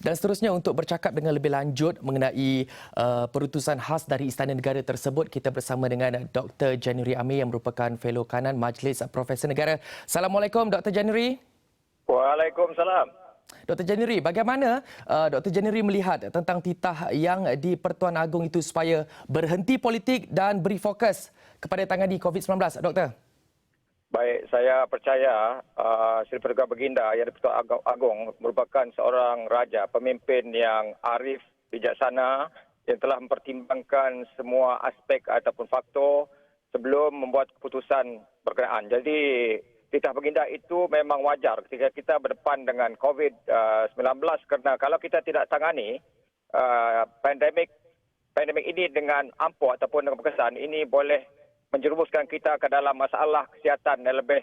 Dan seterusnya untuk bercakap dengan lebih lanjut mengenai perutusan khas dari Istana Negara tersebut, kita bersama dengan Dr. January Amir yang merupakan Fellow Kanan Majlis Profesor Negara. Assalamualaikum Dr. January. Waalaikumsalam. Dr. January, bagaimana Dr. January melihat tentang titah yang di Pertuan Agong itu supaya berhenti politik dan beri fokus kepada tangani COVID-19, Doktor? Baik, saya percaya Sri Paduka Baginda yang di-Pertuan Agong merupakan seorang raja, pemimpin yang arif, bijaksana, yang telah mempertimbangkan semua aspek ataupun faktor sebelum membuat keputusan berkenaan. Jadi, titah Baginda itu memang wajar ketika kita berdepan dengan COVID-19 kerana kalau kita tidak tangani pandemik ini dengan ampuh ataupun dengan berkesan, ini boleh menjerumuskan kita ke dalam masalah kesihatan yang lebih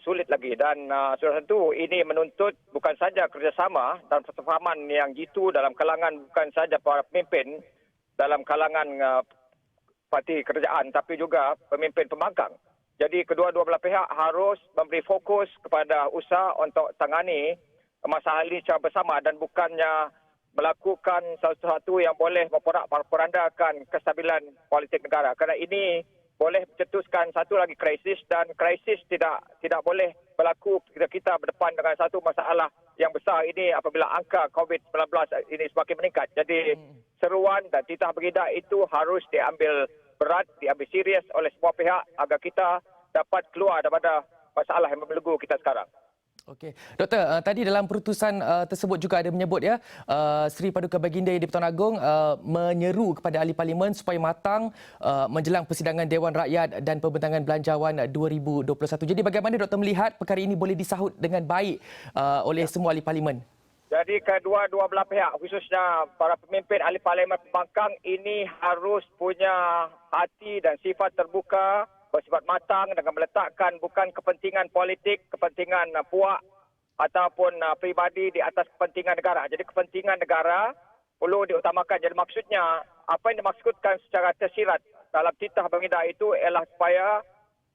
sulit lagi. Dan sudah tentu ini menuntut bukan saja kerjasama dan persefahaman yang jitu dalam kalangan bukan saja para pemimpin dalam kalangan parti kerajaan tapi juga pemimpin pembangkang. Jadi kedua-dua belah pihak harus memberi fokus kepada usaha untuk tangani masalah ini secara bersama dan bukannya melakukan sesuatu yang boleh memporak-porandakan kestabilan politik negara. Kerana ini boleh mencetuskan satu lagi krisis dan krisis tidak boleh berlaku ketika kita berdepan dengan satu masalah yang besar ini apabila angka COVID-19 ini semakin meningkat. Jadi seruan dan titah Baginda itu harus diambil berat, diambil serius oleh semua pihak agar kita dapat keluar daripada masalah yang membelenggu kita sekarang. Okey, Doktor, tadi dalam perutusan tersebut juga ada menyebut ya Sri Paduka Baginda di Pertuan Agong menyeru kepada ahli parlimen supaya matang menjelang persidangan Dewan Rakyat dan pembentangan belanjawan 2021. Jadi bagaimana Doktor melihat perkara ini boleh disahut dengan baik oleh semua ahli parlimen? Jadi kedua-dua belah pihak khususnya para pemimpin ahli parlimen pembangkang ini harus punya hati dan sifat terbuka, bersifat matang dengan meletakkan bukan kepentingan politik, kepentingan puak ataupun peribadi di atas kepentingan negara. Jadi kepentingan negara perlu diutamakan. Jadi maksudnya apa yang dimaksudkan secara tersirat dalam titah Baginda itu ialah supaya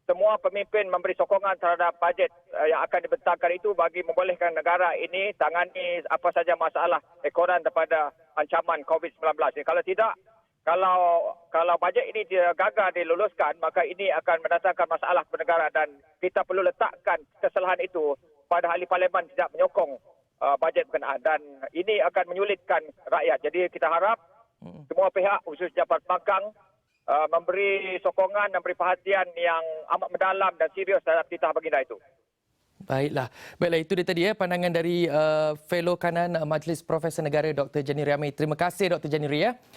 semua pemimpin memberi sokongan terhadap bajet yang akan dibentangkan itu bagi membolehkan negara ini tangani apa saja masalah ekoran daripada ancaman COVID-19. Kalau tidak, kalau bajet ini gagal diluluskan, maka ini akan mendatangkan masalah kepada negara dan kita perlu letakkan kesalahan itu pada ahli parlimen tidak menyokong bajet berkenaan dan ini akan menyulitkan rakyat. Jadi kita harap semua pihak khususnya para pembangkang memberi sokongan dan beri perhatian yang amat mendalam dan serius terhadap titah Baginda itu. Baiklah. Baiklah, itu dia tadi pandangan dari Fellow Kanan Majlis Profesor Negara Dr. January Amir. Terima kasih Dr. January ya.